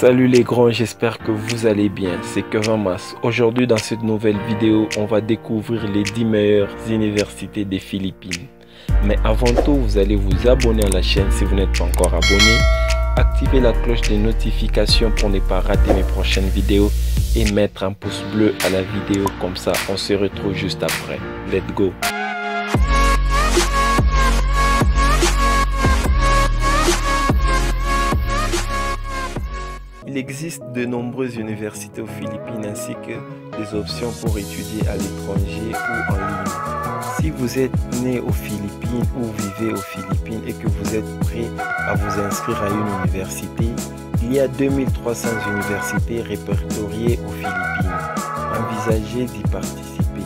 Salut les grands, j'espère que vous allez bien, c'est Kevin Mas. Aujourd'hui dans cette nouvelle vidéo, on va découvrir les 10 meilleures universités des Philippines. Mais avant tout, vous allez vous abonner à la chaîne si vous n'êtes pas encore abonné. Activez la cloche des notifications pour ne pas rater mes prochaines vidéos. Et mettre un pouce bleu à la vidéo, comme ça on se retrouve juste après. Let's go! Il existe de nombreuses universités aux Philippines ainsi que des options pour étudier à l'étranger ou en ligne. Si vous êtes né aux Philippines ou vivez aux Philippines et que vous êtes prêt à vous inscrire à une université, il y a 2300 universités répertoriées aux Philippines. Envisagez d'y participer.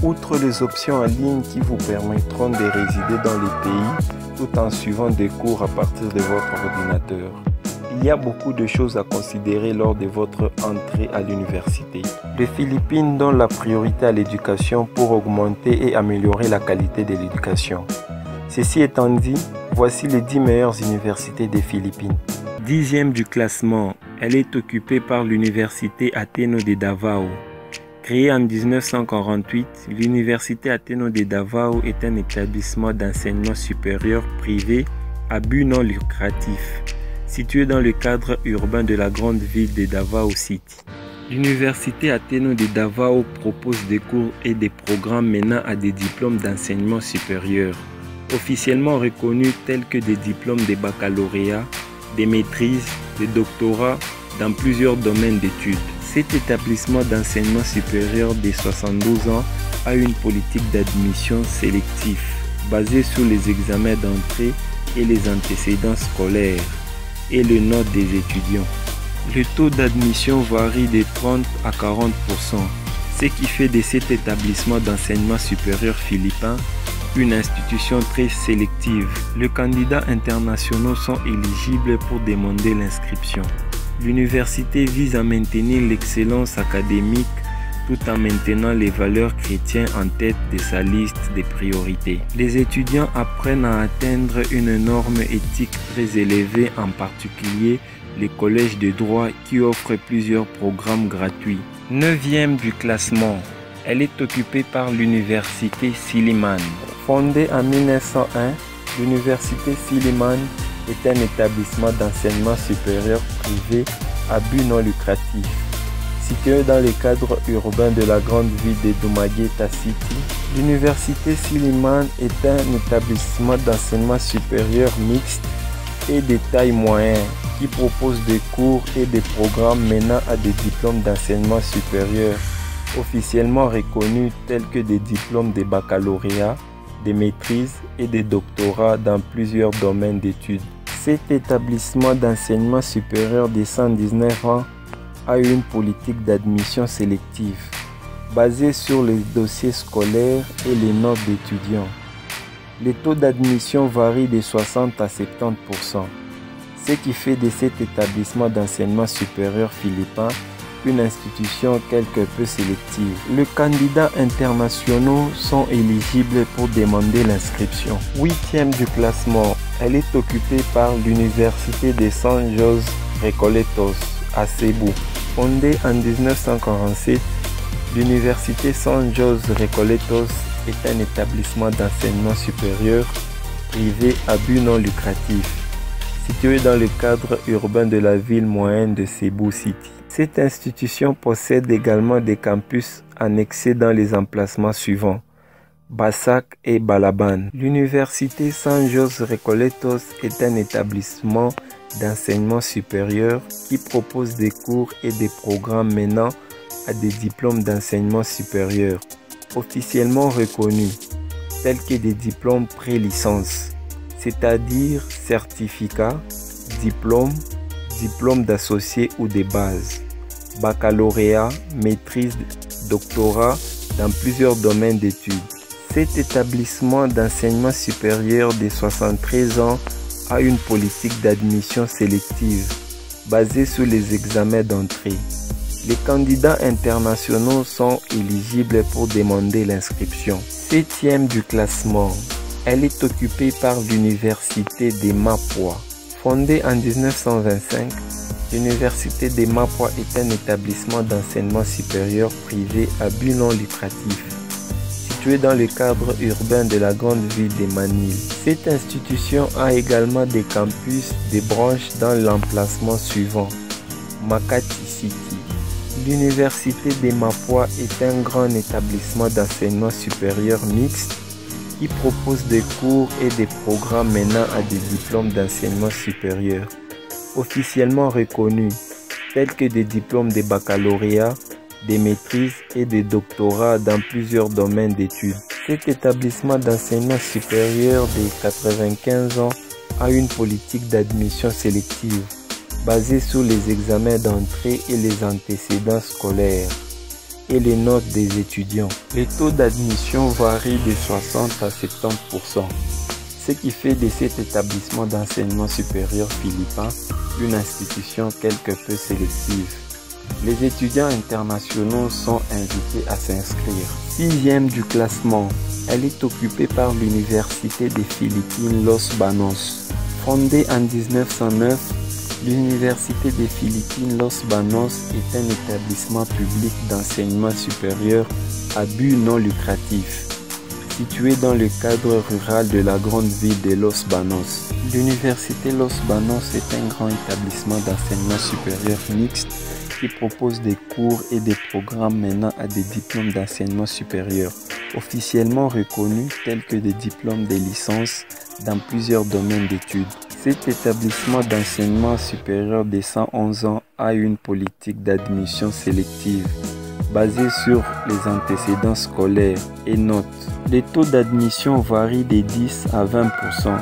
Outre les options en ligne qui vous permettront de résider dans les pays tout en suivant des cours à partir de votre ordinateur, il y a beaucoup de choses à considérer lors de votre entrée à l'université. Les Philippines donnent la priorité à l'éducation pour augmenter et améliorer la qualité de l'éducation. Ceci étant dit, voici les 10 meilleures universités des Philippines. 10e du classement, elle est occupée par l'université Ateneo de Davao. Créée en 1948, l'université Ateneo de Davao est un établissement d'enseignement supérieur privé à but non lucratif, situé dans le cadre urbain de la grande ville de Davao City. L'université Ateneo de Davao propose des cours et des programmes menant à des diplômes d'enseignement supérieur, officiellement reconnus tels que des diplômes de baccalauréat, des maîtrises, des doctorats dans plusieurs domaines d'études. Cet établissement d'enseignement supérieur de 72 ans a une politique d'admission sélective basée sur les examens d'entrée et les antécédents scolaires et le note des étudiants. Le taux d'admission varie de 30 à 40%, ce qui fait de cet établissement d'enseignement supérieur philippin une institution très sélective. Les candidats internationaux sont éligibles pour demander l'inscription. L'université vise à maintenir l'excellence académique tout en maintenant les valeurs chrétiennes en tête de sa liste des priorités. Les étudiants apprennent à atteindre une norme éthique très élevée, en particulier les collèges de droit qui offrent plusieurs programmes gratuits. 9e du classement, elle est occupée par l'université Silliman. Fondée en 1901, l'université Silliman est un établissement d'enseignement supérieur privé à but non lucratif. Située dans le cadre urbain de la grande ville de Dumaguete City, l'université Silliman est un établissement d'enseignement supérieur mixte et de taille moyenne qui propose des cours et des programmes menant à des diplômes d'enseignement supérieur officiellement reconnus tels que des diplômes de baccalauréat, des maîtrises et des doctorats dans plusieurs domaines d'études. Cet établissement d'enseignement supérieur de 119 ans a une politique d'admission sélective basée sur les dossiers scolaires et les notes d'étudiants. Les taux d'admission varient de 60 à 70%, ce qui fait de cet établissement d'enseignement supérieur philippin une institution quelque peu sélective. Les candidats internationaux sont éligibles pour demander l'inscription. 8e du classement, elle est occupée par l'université de San José Recoletos à Cebu. Fondée en 1947, l'université San José Recoletos est un établissement d'enseignement supérieur privé à but non lucratif, situé dans le cadre urbain de la ville moyenne de Cebu City. Cette institution possède également des campus annexés dans les emplacements suivants: Basac et Balaban. L'université San José Recoletos est un établissement d'enseignement supérieur qui propose des cours et des programmes menant à des diplômes d'enseignement supérieur officiellement reconnus, tels que des diplômes pré-licence, c'est-à-dire certificats, diplômes, diplômes d'associé ou de base, baccalauréat, maîtrise, doctorat dans plusieurs domaines d'études. Cet établissement d'enseignement supérieur de 73 ans a une politique d'admission sélective basée sur les examens d'entrée. Les candidats internationaux sont éligibles pour demander l'inscription. 7e du classement, elle est occupée par l'université de Mapua. Fondée en 1925, L'Université de Mapwa est un établissement d'enseignement supérieur privé à but non lucratif, situé dans le cadre urbain de la grande ville de Manille. Cette institution a également des campus, des branches dans l'emplacement suivant: Makati City. L'Université de Mapwa est un grand établissement d'enseignement supérieur mixte qui propose des cours et des programmes menant à des diplômes d'enseignement supérieur officiellement reconnus, tels que des diplômes de baccalauréat, des maîtrises et des doctorats dans plusieurs domaines d'études. Cet établissement d'enseignement supérieur de 95 ans a une politique d'admission sélective basée sur les examens d'entrée et les antécédents scolaires et les notes des étudiants. Les taux d'admission varient de 60 à 70%, ce qui fait de cet établissement d'enseignement supérieur philippin une institution quelque peu sélective. Les étudiants internationaux sont invités à s'inscrire. 6e du classement, elle est occupée par l'Université des Philippines Los Banos. Fondée en 1909, l'Université des Philippines Los Banos est un établissement public d'enseignement supérieur à but non lucratif, situé dans le cadre rural de la grande ville de Los Banos. L'Université Los Banos est un grand établissement d'enseignement supérieur mixte qui propose des cours et des programmes menant à des diplômes d'enseignement supérieur officiellement reconnus tels que des diplômes de licence dans plusieurs domaines d'études. Cet établissement d'enseignement supérieur de 111 ans a une politique d'admission sélective basée sur les antécédents scolaires et notes. Les taux d'admission varient de 10 à 20%,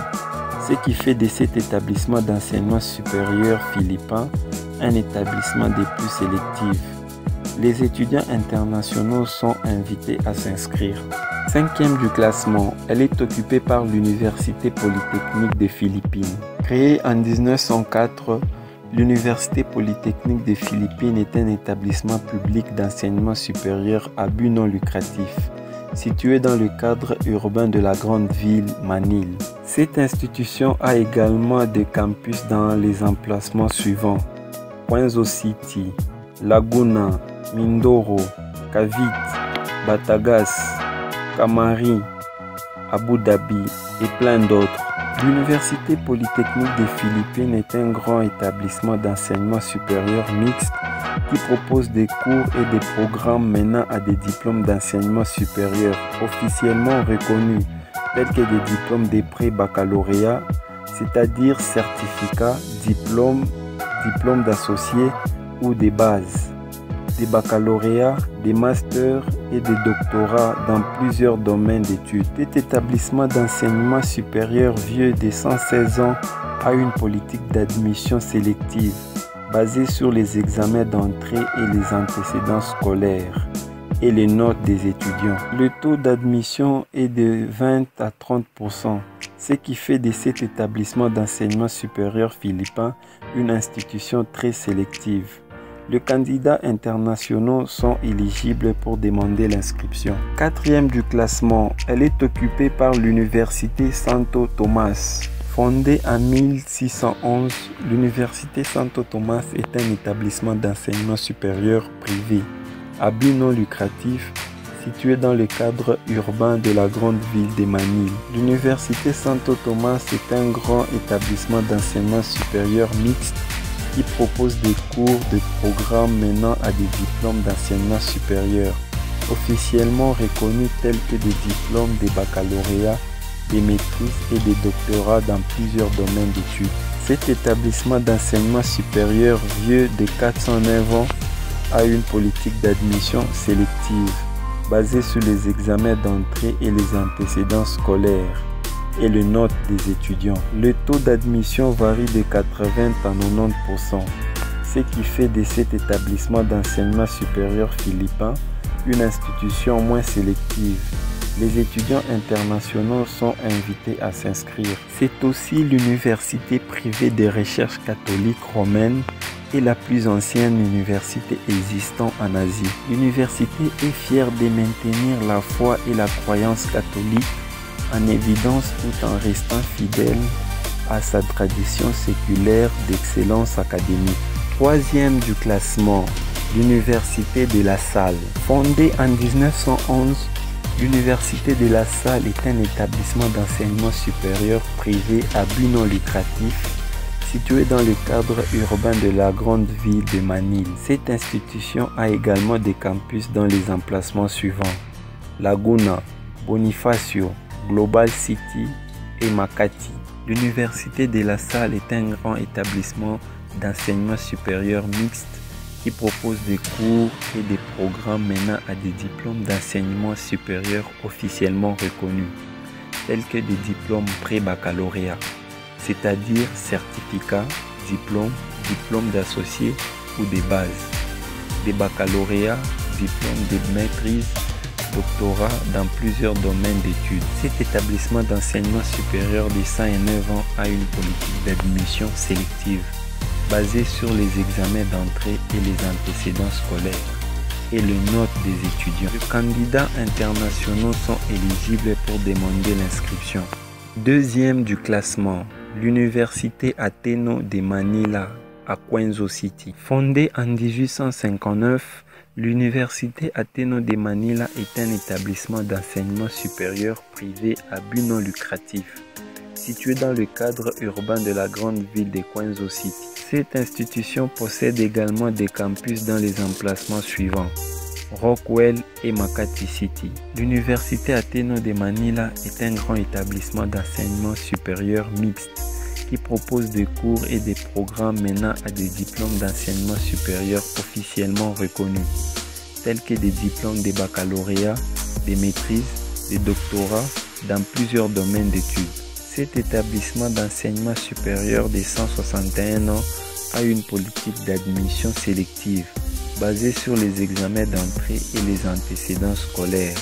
ce qui fait de cet établissement d'enseignement supérieur philippin un établissement des plus sélectifs. Les étudiants internationaux sont invités à s'inscrire. 5e du classement, elle est occupée par l'Université Polytechnique des Philippines. Créée en 1904, l'Université Polytechnique des Philippines est un établissement public d'enseignement supérieur à but non lucratif, situé dans le cadre urbain de la grande ville Manille. Cette institution a également des campus dans les emplacements suivants: Quezon City, Laguna, Mindoro, Cavite, Batangas, Camari, Abu Dhabi et plein d'autres. L'Université Polytechnique des Philippines est un grand établissement d'enseignement supérieur mixte qui propose des cours et des programmes menant à des diplômes d'enseignement supérieur officiellement reconnus, tels que des diplômes de pré-baccalauréat, c'est-à-dire certificats, diplômes d'associé ou des bases, des baccalauréats, des masters et des doctorats dans plusieurs domaines d'études. Cet établissement d'enseignement supérieur vieux de 116 ans a une politique d'admission sélective basée sur les examens d'entrée et les antécédents scolaires et les notes des étudiants. Le taux d'admission est de 20 à 30%, ce qui fait de cet établissement d'enseignement supérieur philippin une institution très sélective. Les candidats internationaux sont éligibles pour demander l'inscription. 4e du classement, elle est occupée par l'Université Santo Tomás. Fondée en 1611, l'Université Santo Tomás est un établissement d'enseignement supérieur privé à but non lucratif situé dans le cadre urbain de la grande ville de Manille. L'Université Santo Tomás est un grand établissement d'enseignement supérieur mixte qui propose des cours, des programmes menant à des diplômes d'enseignement supérieur officiellement reconnus tels que des diplômes de baccalauréat, des maîtrises et des doctorats dans plusieurs domaines d'études. Cet établissement d'enseignement supérieur vieux de 409 ans a une politique d'admission sélective basée sur les examens d'entrée et les antécédents scolaires et les notes des étudiants. Le taux d'admission varie de 80 à 90%, ce qui fait de cet établissement d'enseignement supérieur philippin une institution moins sélective. Les étudiants internationaux sont invités à s'inscrire. C'est aussi l'université privée de recherche catholique romaine et la plus ancienne université existant en Asie. L'université est fière de maintenir la foi et la croyance catholique en évidence tout en restant fidèle à sa tradition séculaire d'excellence académique. Troisième du classement, l'Université de La Salle. Fondée en 1911, l'Université de La Salle est un établissement d'enseignement supérieur privé à but non lucratif situé dans le cadre urbain de la grande ville de Manille. Cette institution a également des campus dans les emplacements suivants: Laguna, Bonifacio, Global City et Makati. L'Université de La Salle est un grand établissement d'enseignement supérieur mixte qui propose des cours et des programmes menant à des diplômes d'enseignement supérieur officiellement reconnus, tels que des diplômes pré-baccalauréat, c'est-à-dire certificats, diplômes d'associé ou des bases, des baccalauréats, diplômes de maîtrise, doctorat dans plusieurs domaines d'études. Cet établissement d'enseignement supérieur de 109 ans a une politique d'admission sélective basée sur les examens d'entrée et les antécédents scolaires et le note des étudiants. Les candidats internationaux sont éligibles pour demander l'inscription. Deuxième du classement, l'Université Ateneo de Manila à Quenzo City. Fondée en 1859, l'Université Ateneo de Manila est un établissement d'enseignement supérieur privé à but non lucratif, situé dans le cadre urbain de la grande ville de Quenzo City. Cette institution possède également des campus dans les emplacements suivants: Rockwell et Makati City. L'Université Ateneo de Manila est un grand établissement d'enseignement supérieur mixte qui propose des cours et des programmes menant à des diplômes d'enseignement supérieur officiellement reconnus, tels que des diplômes de baccalauréat, des maîtrises, des doctorats dans plusieurs domaines d'études. Cet établissement d'enseignement supérieur de 161 ans a une politique d'admission sélective basée sur les examens d'entrée et les antécédents scolaires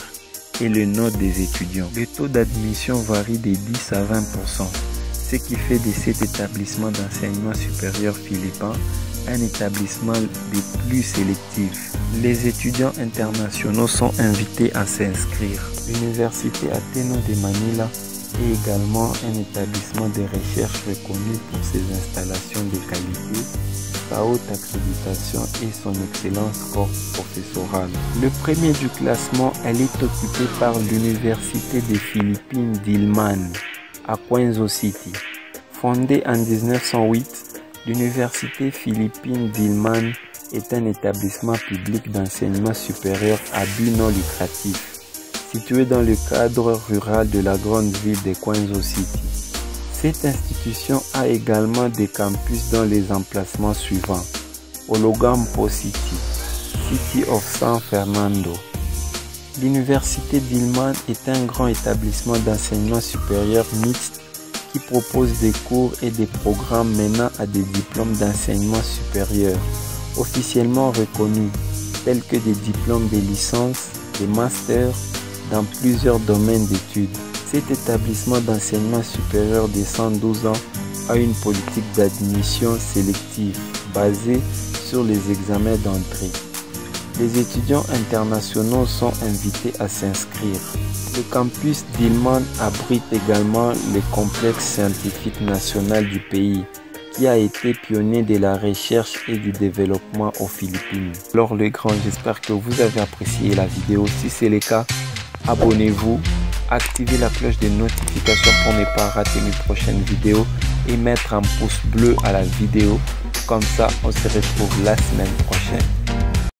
et le note des étudiants. Le taux d'admission varie de 10 à 20%, ce qui fait de cet établissement d'enseignement supérieur philippin un établissement des plus sélectifs. Les étudiants internationaux sont invités à s'inscrire. L'Université Ateneo de Manila est également un établissement de recherche reconnu pour ses installations de qualité, sa haute accréditation et son excellence professorale. Le premier du classement, elle est occupée par l'Université des Philippines d'Ilman à Quenzo City. Fondée en 1908, l'Université philippine d'Ilman est un établissement public d'enseignement supérieur à but non lucratif, situé dans le cadre rural de la grande ville de Quenzo City. Cette institution a également des campus dans les emplacements suivants: Olongapo City, City of San Fernando. L'Université d'Ilman est un grand établissement d'enseignement supérieur mixte qui propose des cours et des programmes menant à des diplômes d'enseignement supérieur officiellement reconnus, tels que des diplômes de licence, des masters dans plusieurs domaines d'études. Cet établissement d'enseignement supérieur de 112 ans a une politique d'admission sélective basée sur les examens d'entrée. Les étudiants internationaux sont invités à s'inscrire. Le campus d'Ilman abrite également le complexe scientifique national du pays, qui a été pionnier de la recherche et du développement aux Philippines. Alors les grands, j'espère que vous avez apprécié la vidéo. Si c'est le cas, abonnez-vous, activez la cloche de notification pour ne pas rater mes prochaines vidéos et mettre un pouce bleu à la vidéo. Comme ça, on se retrouve la semaine prochaine.